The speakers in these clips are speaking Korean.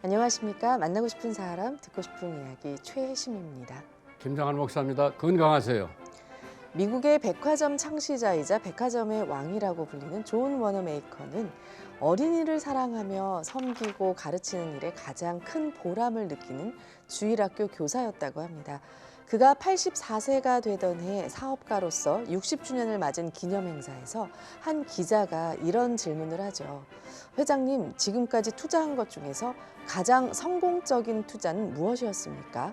안녕하십니까. 만나고 싶은 사람, 듣고 싶은 이야기 최혜심입니다. 김장한 목사입니다. 건강하세요. 미국의 백화점 창시자이자 백화점의 왕이라고 불리는 존 워너메이커는 어린이를 사랑하며 섬기고 가르치는 일에 가장 큰 보람을 느끼는 주일학교 교사였다고 합니다. 그가 84세가 되던 해 사업가로서 60주년을 맞은 기념행사에서 한 기자가 이런 질문을 하죠. 회장님, 지금까지 투자한 것 중에서 가장 성공적인 투자는 무엇이었습니까?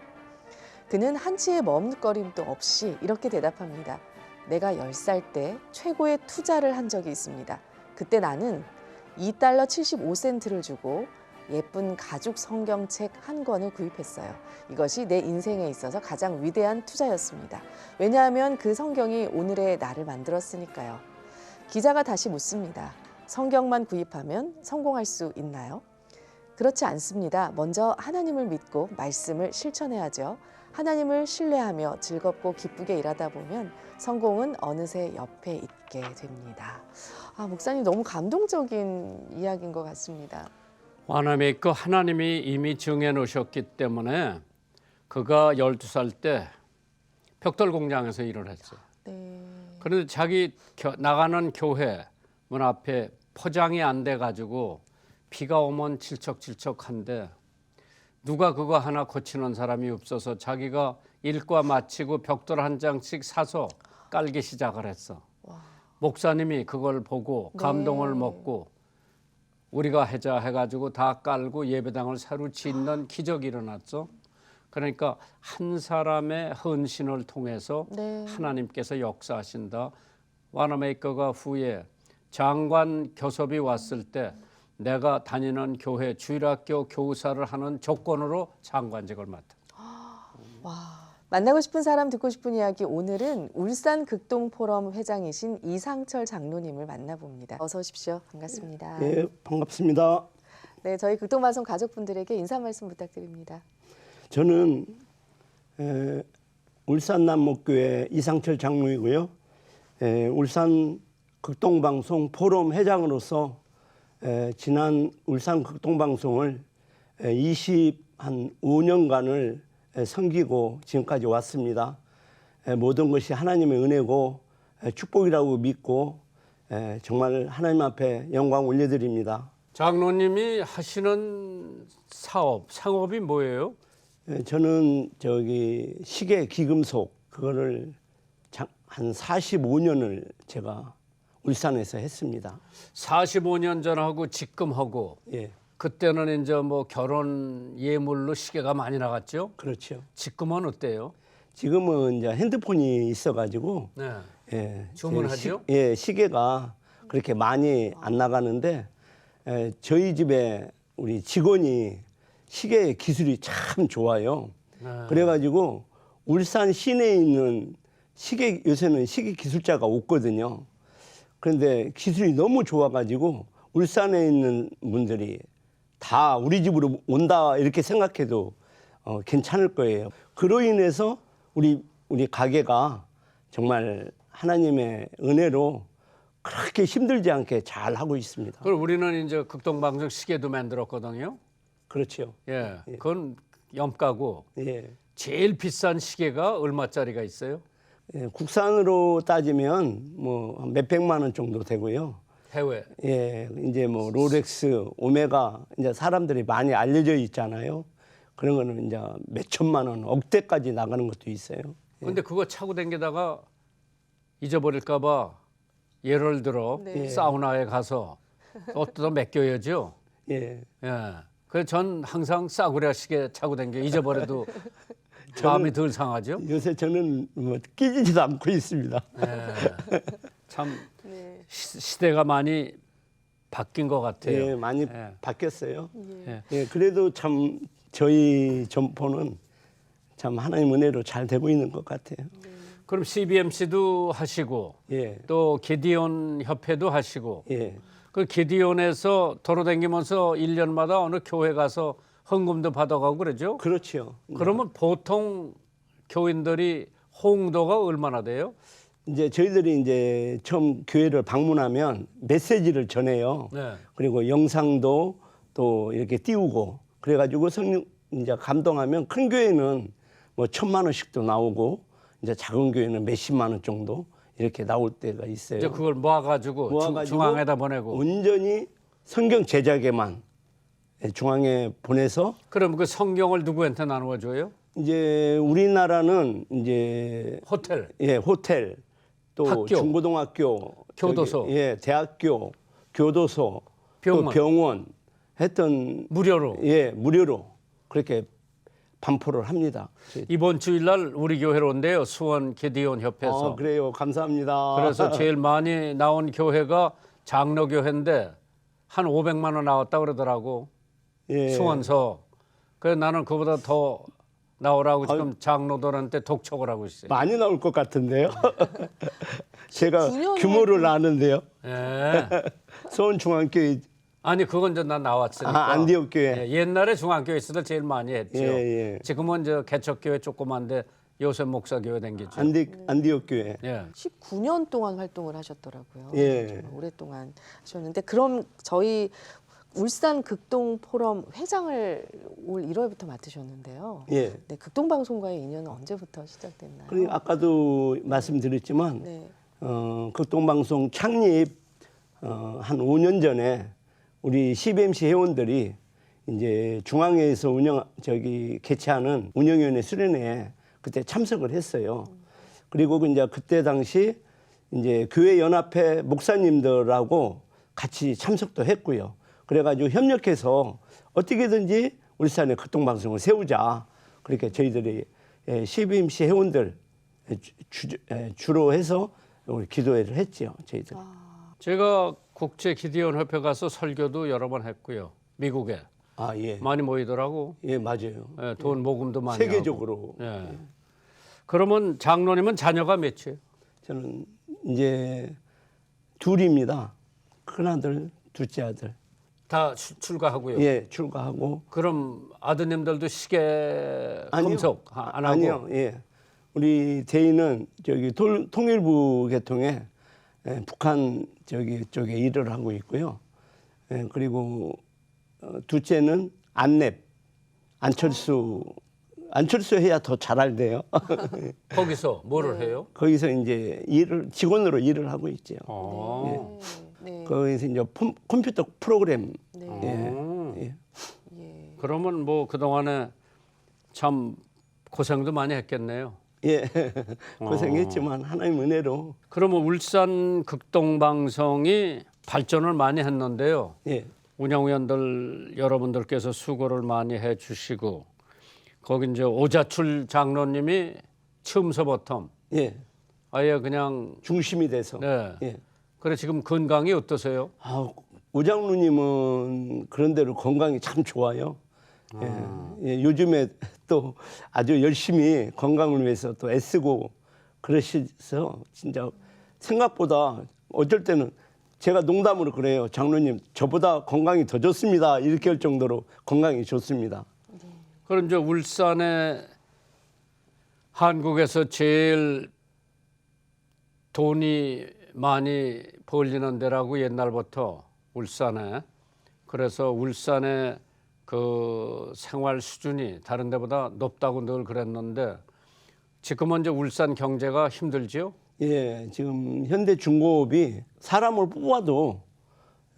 그는 한치의 머뭇거림도 없이 이렇게 대답합니다. 내가 10살 때 최고의 투자를 한 적이 있습니다. 그때 나는 $2 75센트를 주고 예쁜 가죽 성경책 한 권을 구입했어요. 이것이 내 인생에 있어서 가장 위대한 투자였습니다. 왜냐하면 그 성경이 오늘의 나를 만들었으니까요. 기자가 다시 묻습니다. 성경만 구입하면 성공할 수 있나요? 그렇지 않습니다. 먼저 하나님을 믿고 말씀을 실천해야죠. 하나님을 신뢰하며 즐겁고 기쁘게 일하다 보면 성공은 어느새 옆에 있게 됩니다. 목사님 너무 감동적인 이야기인 것 같습니다. 와너메이커 하나님이 이미 정해 놓으셨기 때문에 그가 12살 때 벽돌 공장에서 일을 했어요. 네. 그런데 자기 나가는 교회 문 앞에 포장이 안 돼가지고 비가 오면 질척질척한데 누가 그거 하나 고치는 사람이 없어서 자기가 일과 마치고 벽돌 한 장씩 사서 깔기 시작을 했어. 와. 목사님이 그걸 보고 감동을 먹고 우리가 하자 해가지고 다 깔고 예배당을 새로 짓는 기적이 일어났죠. 그러니까 한 사람의 헌신을 통해서 하나님께서 역사하신다. 와너메이커가 후에 장관 교섭이 왔을 때 내가 다니는 교회 주일학교 교사를 하는 조건으로 장관직을 맡았다. 와. 만나고 싶은 사람, 듣고 싶은 이야기, 오늘은 울산 극동포럼 회장이신 이상철 장로님을 만나봅니다. 어서 오십시오. 반갑습니다. 네, 반갑습니다. 네, 저희 극동방송 가족분들에게 인사 말씀 부탁드립니다. 저는 울산 남목교회 이상철 장로이고요. 울산 극동방송 포럼 회장으로서 지난 울산 극동방송을 25년간을 섬기고 지금까지 왔습니다. 모든 것이 하나님의 은혜고 축복이라고 믿고 정말 하나님 앞에 영광 올려드립니다. 장로님이 하시는 상업이 뭐예요? 저는 시계 기금속 그거를 한 45년을 제가 울산에서 했습니다. 45년 전하고 지금하고 예. 그때는 이제 뭐 결혼 예물로 시계가 많이 나갔죠. 그렇죠. 지금은 어때요? 지금은 이제 핸드폰이 있어가지고 네. 주문하죠? 시계가 그렇게 많이 안 나가는데 저희 집에 우리 직원이 시계 기술이 참 좋아요. 그래가지고 울산 시내에 있는 요새는 시계 기술자가 없거든요. 그런데 기술이 너무 좋아가지고 울산에 있는 분들이 다 우리 집으로 온다 이렇게 생각해도 괜찮을 거예요. 그로 인해서 우리 가게가 정말 하나님의 은혜로 그렇게 힘들지 않게 잘 하고 있습니다. 그럼 우리는 이제 극동방송 시계도 만들었거든요. 그렇죠. 예, 그건 염가고 예. 제일 비싼 시계가 얼마짜리가 있어요? 예, 국산으로 따지면 뭐 몇백만 원 정도 되고요. 해외. 예, 이제 뭐 롤렉스, 오메가 이제 사람들이 많이 알려져 있잖아요. 그런 거는 이제 몇 천만 원, 억대까지 나가는 것도 있어요. 근데 그거 차고 다니다가 잊어버릴까 봐 예를 들어 사우나에 가서 어디다 맡겨야죠. 예. 예. 그래서 전 항상 싸구려 시계 차고 다녀 잊어버려도 마음이 덜 상하죠. 요새 저는 뭐 끼지지도 않고 있습니다. 예. 참 시대가 많이 바뀐 것 같아요. 예, 많이 바뀌었어요. 예. 예, 그래도 참 저희 점포는 참 하나님 은혜로 잘 되고 있는 것 같아요. 그럼 CBMC도 하시고 예. 또 게디온 협회도 하시고 예. 그 게디온에서 돌아다니면서 1년마다 어느 교회 가서 헌금도 받아가고 그러죠? 그렇죠. 그러면 보통 교인들이 호응도가 얼마나 돼요? 이제 저희들이 이제 처음 교회를 방문하면 메시지를 전해요. 네. 그리고 영상도 또 이렇게 띄우고 그래가지고 성령 이제 감동하면 큰 교회는 뭐 1,000만 원씩도 나오고 이제 작은 교회는 몇십만 원 정도 이렇게 나올 때가 있어요. 이제 그걸 모아가지고 모아가지고 중앙에다 보내고. 온전히 성경 제작에만 중앙에 보내서 그럼 그 성경을 누구한테 나누어 줘요? 이제 우리나라는 이제 호텔. 예 호텔 또 학교. 중고등학교 교도소. 저기, 예 대학교 교도소 병원. 또 병원 했던 무료로. 예 무료로 그렇게 반포를 합니다. 이번 주일날 우리 교회로 온대요. 수원 기디온 협회에서. 그래요. 감사합니다. 그래서 제일 많이 나온 교회가 장로교회인데 한 500만 원 나왔다 그러더라고. 예. 수원서. 그래서 나는 그보다 더 나오라고 지금 장로들한테 독촉을 하고 있어요. 많이 나올 것 같은데요. 제가 9년 규모를 아는데요. 예. 수원중앙교회 아니 그건 이제 난 나왔으니까. 안디옥 교회. 예, 옛날에 중앙교회 있을 때 제일 많이 했죠. 예, 예. 지금은 저 개척교회 조그만데 요새 목사교회 댕기죠. 안디옥 교회. 예. 19년 동안 활동을 하셨더라고요. 예. 정말 오랫동안 하셨는데 그럼 저희 울산 극동 포럼 회장을 올 1월부터 맡으셨는데요. 예. 네, 극동 방송과의 인연은 언제부터 시작됐나요? 그러니까 아까도 말씀드렸지만 네. 극동방송 창립 한 5년 전에 우리 CBMC 회원들이 이제 중앙회에서 개최하는 운영위원회 수련회에 그때 참석을 했어요. 그리고 이제 그때 당시 이제 교회 연합회 목사님들하고 같이 참석도 했고요. 그래가지고 협력해서 어떻게든지 울산에 극동방송을 세우자. 그렇게 저희들이 CBMC 회원들 주로 해서 우리 기도회를 했죠. 저희들. 제가 국제 기디온 협회 가서 설교도 여러 번 했고요. 미국에 예. 많이 모이더라고. 예, 맞아요. 예, 돈 모금도 많이 세계적으로. 하고. 예. 그러면 장로님은 자녀가 몇이에요? 저는 이제 둘입니다. 큰아들, 둘째 아들. 다 출가하고요. 예, 출가하고. 그럼 아드님들도 시계 아니요. 금속 안 하고? 아니요. 예. 우리 대인은 저기 통일부 계통에 북한 쪽에 일을 하고 있고요. 그리고 둘째는 안철수 해야 더 잘할대요. 거기서 뭐를 해요? 거기서 이제 직원으로 일을 하고 있죠. 네. 거기서 이제 컴퓨터 프로그램. 네. 예. 예. 그러면 뭐 그동안에 참 고생도 많이 했겠네요. 예. 고생했지만 하나님 은혜로. 그러면 울산 극동방송이 발전을 많이 했는데요. 예. 운영위원들 여러분들께서 수고를 많이 해주시고 거기 이제 오자출 장로님이 처음서부터 예. 아예 그냥 중심이 돼서. 네. 예. 그래 지금 건강이 어떠세요? 오장로님은 그런 대로 건강이 참 좋아요. 예, 요즘에 또 아주 열심히 건강을 위해서 또 애쓰고 그러셔서 진짜 생각보다 어쩔 때는 제가 농담으로 그래요. 장로님 저보다 건강이 더 좋습니다. 이렇게 할 정도로 건강이 좋습니다. 그럼 이제 울산에 한국에서 제일 돈이 많이 벌리는 데라고 옛날부터 울산에 그래서 울산의 그 생활 수준이 다른 데보다 높다고 늘 그랬는데 지금은 이제 울산 경제가 힘들지요? 예, 지금 현대중공업이 사람을 뽑아도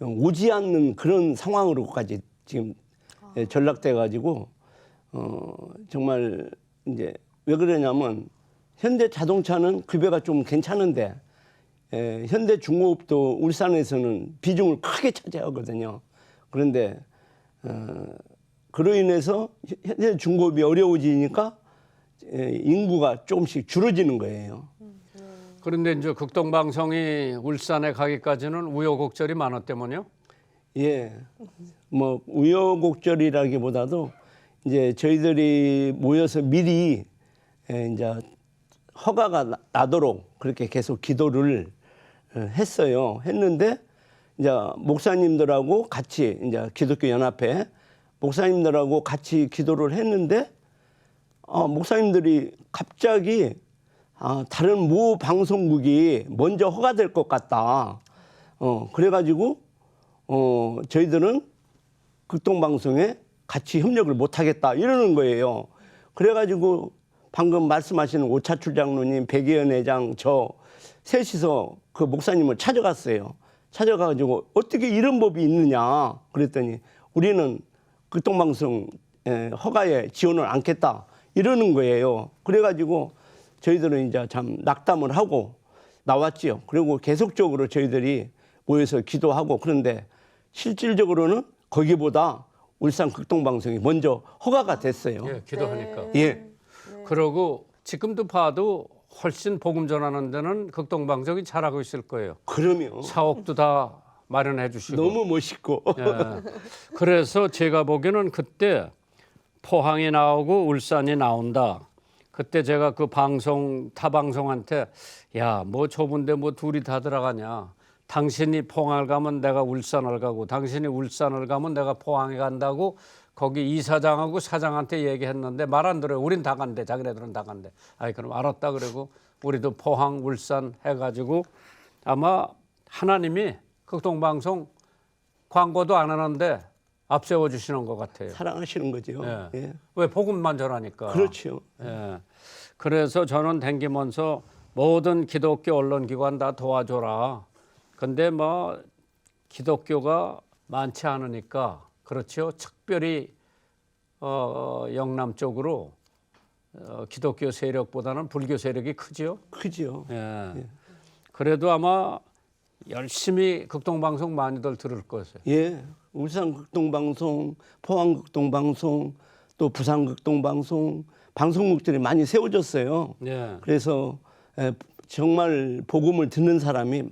오지 않는 그런 상황으로까지 지금 전락돼 가지고 정말 이제 왜 그러냐면 현대자동차는 급여가 좀 괜찮은데 현대중공업도 울산에서는 비중을 크게 차지하거든요. 그런데 그로 인해서 현대중공업이 어려워지니까 인구가 조금씩 줄어지는 거예요. 그런데 이제 극동방송이 울산에 가기까지는 우여곡절이 많았다면요? 예, 뭐 우여곡절이라기보다도 이제 저희들이 모여서 미리 이제 허가가 나도록 그렇게 계속 기도를 했어요. 했는데 이제 목사님들하고 같이 이제 기독교 연합회 목사님들하고 같이 기도를 했는데 목사님들이 갑자기 다른 모 방송국이 먼저 허가될 것 같다. 그래가지고 저희들은 극동방송에 같이 협력을 못 하겠다 이러는 거예요. 그래가지고 방금 말씀하시는 오차출 장로님, 백예연 회장, 저 셋이서 그 목사님을 찾아갔어요. 찾아가가지고 어떻게 이런 법이 있느냐 그랬더니 우리는 극동방송 허가에 지원을 않겠다 이러는 거예요. 그래가지고 저희들은 이제 참 낙담을 하고 나왔지요. 그리고 계속적으로 저희들이 모여서 기도하고 그런데 실질적으로는 거기보다 울산 극동방송이 먼저 허가가 됐어요. 예, 기도하니까. 예. 그러고 지금도 봐도 훨씬 복음 전하는 데는 극동방송이 잘하고 있을 거예요. 그러면 사옥도 다 마련해 주시고. 너무 멋있고 예. 그래서 제가 보기에는 그때 포항이 나오고 울산이 나온다. 그때 제가 그 방송 타 방송한테 야, 뭐 좁은데 뭐 둘이 다 들어가냐. 당신이 포항을 가면 내가 울산을 가고 당신이 울산을 가면 내가 포항에 간다고 거기 이사장하고 사장한테 얘기했는데 말 안 들어요. 우린 다 간대. 자기네들은 다 간대. 아이 그럼 알았다 그러고 우리도 포항 울산 해가지고 아마 하나님이 극동방송 광고도 안 하는데 앞세워 주시는 것 같아요. 사랑하시는 거죠. 예. 예. 왜 복음만 전하니까. 그렇죠. 예. 그래서 저는 댕기면서 모든 기독교 언론기관 다 도와줘라. 근데 뭐 기독교가 많지 않으니까 그렇죠. 특별히 영남 쪽으로 기독교 세력보다는 불교 세력이 크죠. 크죠. 예. 그래도 아마 열심히 극동방송 많이들 들을 거예요. 예. 울산 극동방송, 포항 극동방송, 또 부산 극동방송 방송국들이 많이 세워졌어요. 예. 그래서 정말 복음을 듣는 사람이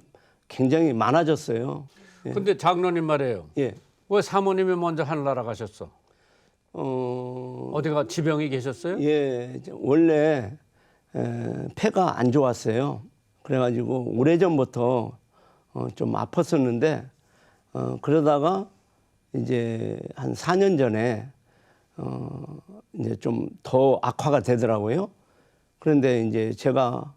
굉장히 많아졌어요. 근데 장로님 말이에요. 예. 왜 사모님이 먼저 하늘나라 가셨어? 어디가 지병이 계셨어요? 예. 원래 폐가 안 좋았어요. 그래가지고 오래전부터 좀 아팠었는데 그러다가 이제 한 4년 전에 이제 좀 더 악화가 되더라고요. 그런데 이제 제가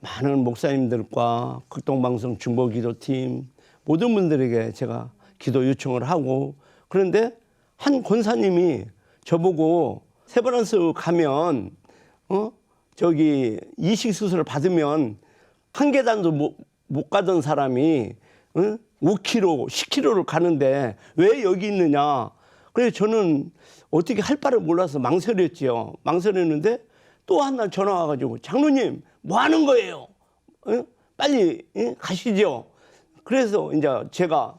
많은 목사님들과 극동방송 중보기도팀 모든 분들에게 제가 기도 요청을 하고 그런데 한 권사님이 저보고 세브란스 가면 저기 이식 수술을 받으면 한 계단도 못 가던 사람이 5km, 10km를 가는데 왜 여기 있느냐. 그래서 저는 어떻게 할 바를 몰라서 망설였지요. 망설였는데 또 한 날 전화 와가지고 장로님 뭐 하는 거예요? 빨리 가시죠. 그래서 이제 제가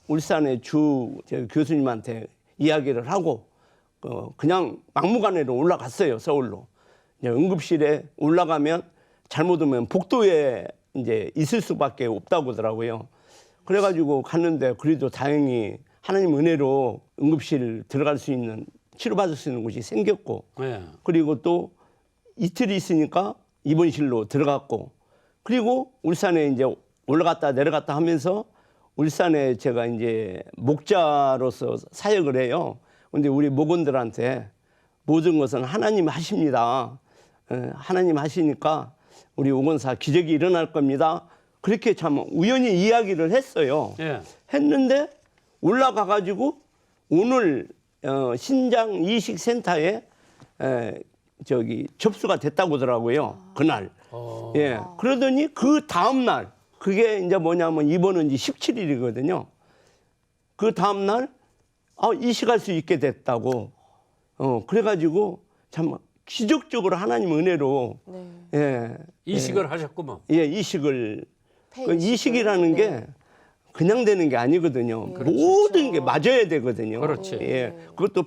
울산의 주 교수님한테 이야기를 하고 그냥 막무가내로 올라갔어요. 서울로. 이제 응급실에 올라가면 잘못하면 복도에 이제 있을 수밖에 없다고 하더라고요. 그래가지고 갔는데 그래도 다행히 하나님 은혜로 응급실 들어갈 수 있는 치료받을 수 있는 곳이 생겼고 네. 그리고 또 이틀 있으니까 입원실로 들어갔고 그리고 울산에 이제 올라갔다 내려갔다 하면서 울산에 제가 이제 목자로서 사역을 해요. 근데 우리 목원들한테 모든 것은 하나님 하십니다. 하나님 하시니까 우리 오건사 기적이 일어날 겁니다. 그렇게 참 우연히 이야기를 했어요. 예. 했는데 올라가 가지고 오늘 신장 이식센터에 저기 접수가 됐다고 하더라고요. 그날. 예. 그러더니 그 다음 날 그게 이제 뭐냐면 입원은 이제 17일이거든요. 그 다음 날 이식할 수 있게 됐다고. 그래가지고 참 기적적으로 하나님 은혜로 네. 예. 이식을 하셨구먼. 예, 이식을 폐 그 이식을. 이식이라는 네. 게 그냥 되는 게 아니거든요. 모든 게 맞아야 되거든요. 그렇지. 예. 그것도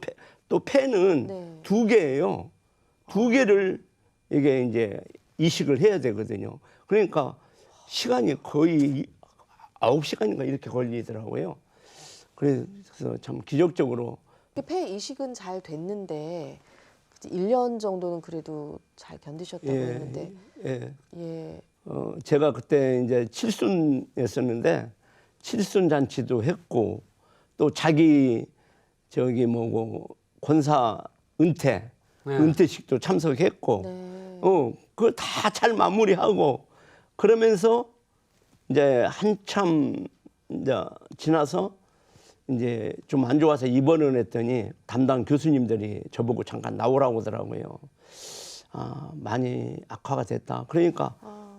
또 폐는 네. 2개예요. 2개를 이게 이제 이식을 해야 되거든요. 그러니까 시간이 거의 9시간인가 이렇게 걸리더라고요. 그래서 참 기적적으로 폐 이식은 잘 됐는데 1년 정도는 그래도 잘 견디셨다고 했는데 예. 예. 제가 그때 이제 칠순이었었는데 칠순 잔치도 했고 또 자기 저기 뭐고 권사 은퇴식도 참석했고 네. 그거 다 잘 마무리하고 그러면서 이제 한참 이제 지나서 이제 좀 안 좋아서 입원을 했더니 담당 교수님들이 저보고 잠깐 나오라고 하더라고요. 아, 많이 악화가 됐다. 그러니까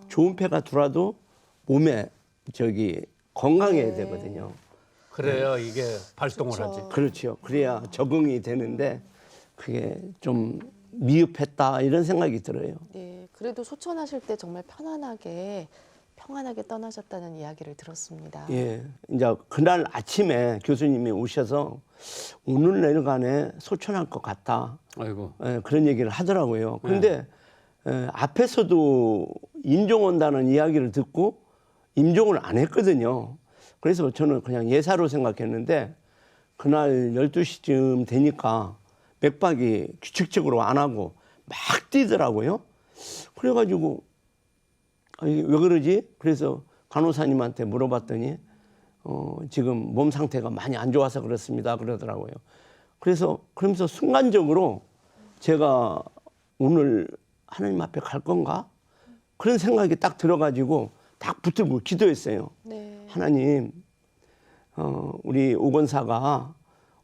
좋은 폐가 들어와도 몸에 저기 건강해야 되거든요. 그래야 이게 발동을 그쵸. 하지. 그렇죠. 그래야 적응이 되는데 그게 좀 미흡했다 이런 생각이 들어요. 네, 그래도 소천하실 때 정말 편안하게 떠나셨다는 이야기를 들었습니다. 예, 이제 그날 아침에 교수님이 오셔서 오늘 내일간에 소천할 것 같다. 아이고. 예, 그런 얘기를 하더라고요. 그런데 앞에서도 임종 온다는 이야기를 듣고 임종을 안 했거든요. 그래서 저는 그냥 예사로 생각했는데 그날 12시쯤 되니까 맥박이 규칙적으로 안 하고 막 뛰더라고요. 그래가지고 아니, 왜 그러지? 그래서 간호사님한테 물어봤더니 지금 몸 상태가 많이 안 좋아서 그렇습니다 그러더라고요. 그러면서 순간적으로 제가 오늘 하나님 앞에 갈 건가? 그런 생각이 딱 들어가지고 딱 붙들고 기도했어요. 네. 하나님, 우리 오건사가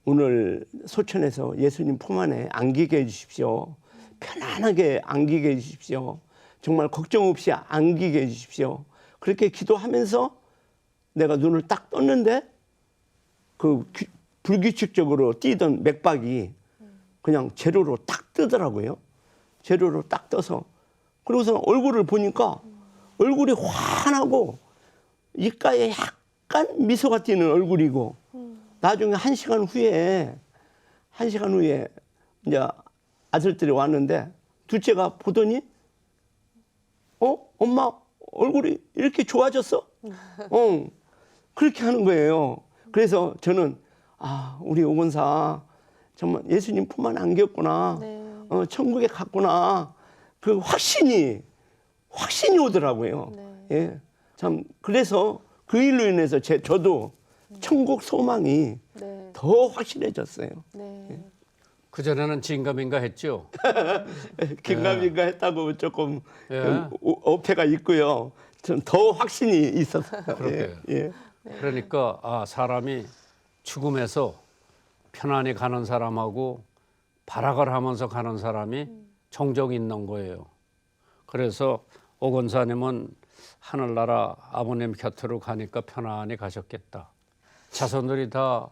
오늘 소천에서 예수님 품 안에 안기게 해주십시오. 편안하게 안기게 해주십시오. 정말 걱정 없이 안기게 해주십시오. 그렇게 기도하면서 내가 눈을 딱 떴는데 그 불규칙적으로 뛰던 맥박이 그냥 제로로 딱 뜨더라고요. 제로로 딱 떠서 그러고서 얼굴을 보니까 얼굴이 환하고 입가에 약간 미소가 띄는 얼굴이고 나중에 한 시간 후에 이제 아들들이 왔는데 둘째가 보더니 엄마 얼굴이 이렇게 좋아졌어? 그렇게 하는 거예요. 그래서 저는 우리 오건사 정말 예수님 품 안에 안겼구나. 네. 천국에 갔구나. 그 확신이 오더라고요. 네. 예. 참 그래서 그 일로 인해서 저도 천국 소망이 네. 더 확실해졌어요. 네. 그전에는 진감인가 했죠. 긴가민가 했다고 조금 예. 어폐가 있고요. 좀 더 확신이 있었어요. 그렇게. 예. 그러니까 사람이 죽음에서 편안히 가는 사람하고 발악을 하면서 가는 사람이 종종 있는 거예요. 그래서 오 권사님은 하늘나라 아버님 곁으로 가니까 편안히 가셨겠다. 자손들이 다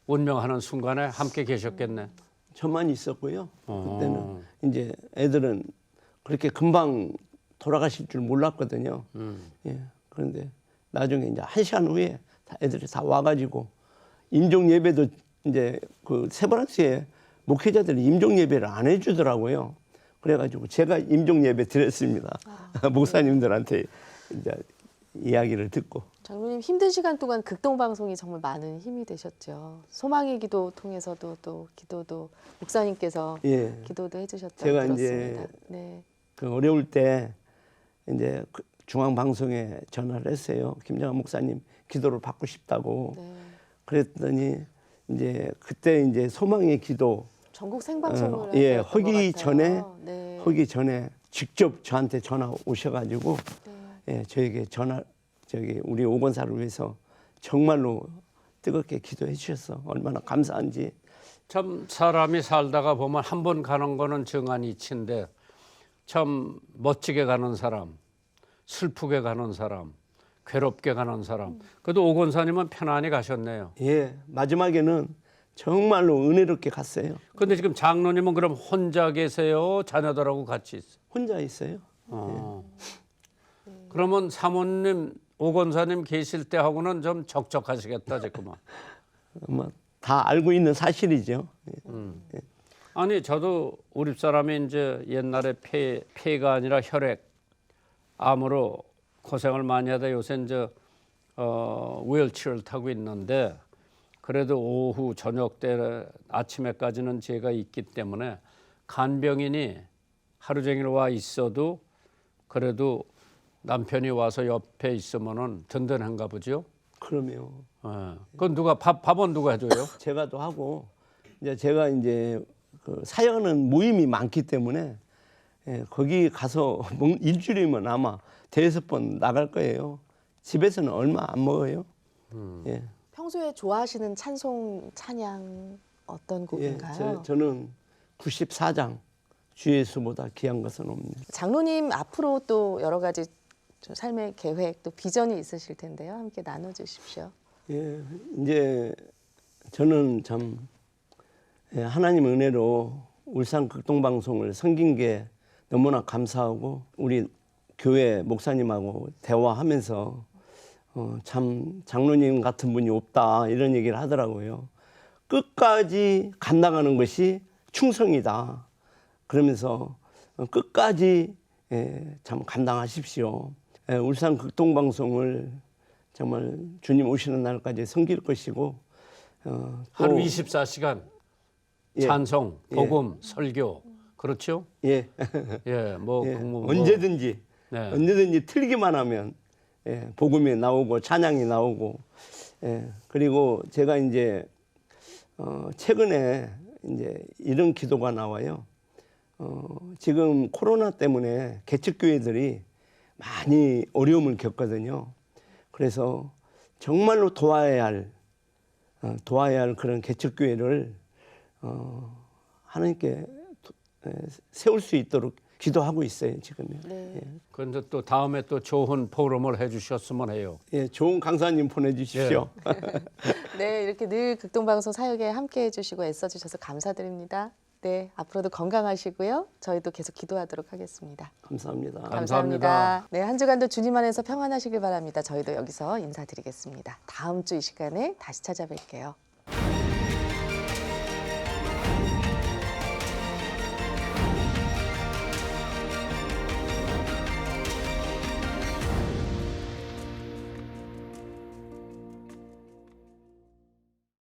운명하는 순간에 함께 계셨겠네. 저만 있었고요. 그때는 이제 애들은 그렇게 금방 돌아가실 줄 몰랐거든요. 예. 그런데 나중에 이제 1시간 후에 애들이 다 와가지고 임종 예배도 이제 그 세브란스에 목회자들이 임종 예배를 안 해주더라고요. 그래가지고 제가 임종 예배 드렸습니다. 목사님들한테 이제 이야기를 듣고. 장로님 힘든 시간 동안 극동 방송이 정말 많은 힘이 되셨죠. 소망의 기도 통해서도 또 기도도 목사님께서 예. 기도도 해주셨다고 제가 들었습니다. 이제 네. 그 어려울 때 이제 중앙 방송에 전화를 했어요. 김정한 목사님 기도를 받고 싶다고. 네. 그랬더니 이제 그때 이제 소망의 기도 전국 생방송을 예, 하셨던 것 같아요. 하기 전에 직접 저한테 전화 오셔가지고 네. 예, 저에게 우리 오건사를 위해서 정말로 뜨겁게 기도해 주셔서 얼마나 감사한지. 참 사람이 살다가 보면 한 번 가는 거는 정한이치인데 참 멋지게 가는 사람, 슬프게 가는 사람, 괴롭게 가는 사람. 그래도 오 권사님은 편안히 가셨네요. 예, 마지막에는 정말로 은혜롭게 갔어요. 근데 지금 장로님은 그럼 혼자 계세요? 자녀들하고 같이 있어요? 혼자 있어요. 그러면 사모님, 오 권사님 계실 때하고는 좀 적적하시겠다, 지금은. 다 알고 있는 사실이죠. 예. 아니, 저도 우리 사람이 이제 옛날에 폐가 아니라 혈액암으로 고생을 많이 하다 요새 이제 휠체어를 타고 있는데 그래도 오후 저녁 때 아침에까지는 제가 있기 때문에 간병인이 하루 종일 와 있어도 그래도 남편이 와서 옆에 있으면은 든든한가 보죠. 그러면 그건 누가 밥은 누가 해줘요? 제가 또 하고 이제 제가 이제 그 사역하는 모임이 많기 때문에 예, 거기 가서 일주일이면 아마 5번 나갈 거예요. 집에서는 얼마 안 먹어요. 예. 평소에 좋아하시는 찬송 찬양 어떤 예, 곡인가요? 저는 94장 주 예수보다 귀한 것은 없네. 장로님 앞으로 또 여러 가지 좀 삶의 계획 또 비전이 있으실 텐데요. 함께 나눠주십시오. 예, 이제 저는 참 하나님 은혜로 울산 극동방송을 섬긴 게 너무나 감사하고 우리 교회 목사님하고 대화하면서 참 장로님 같은 분이 없다 이런 얘기를 하더라고요. 끝까지 감당하는 것이 충성이다. 그러면서 끝까지 참 감당하십시오. 울산 극동방송을 정말 주님 오시는 날까지 섬길 것이고 하루 또 24시간 예. 찬송, 예. 복음, 설교 그렇죠? 예, 예, 뭐 예. 뭐 언제든지 네. 언제든지 틀기만 하면 복음이 나오고 찬양이 나오고 그리고 제가 이제 최근에 이제 이런 기도가 나와요. 지금 코로나 때문에 개척교회들이 많이 어려움을 겪거든요. 그래서 정말로 도와야 할 그런 개척교회를 하나님께 세울 수 있도록 기도하고 있어요, 지금요. 네. 그런데 또 다음에 또 좋은 포럼을 해주셨으면 해요. 예, 좋은 강사님 보내주십시오. 네, 이렇게 늘 극동방송 사역에 함께 해주시고 애써주셔서 감사드립니다. 네, 앞으로도 건강하시고요. 저희도 계속 기도하도록 하겠습니다. 감사합니다. 감사합니다. 네, 한 주간도 주님 안에서 평안하시길 바랍니다. 저희도 여기서 인사드리겠습니다. 다음 주 이 시간에 다시 찾아뵐게요.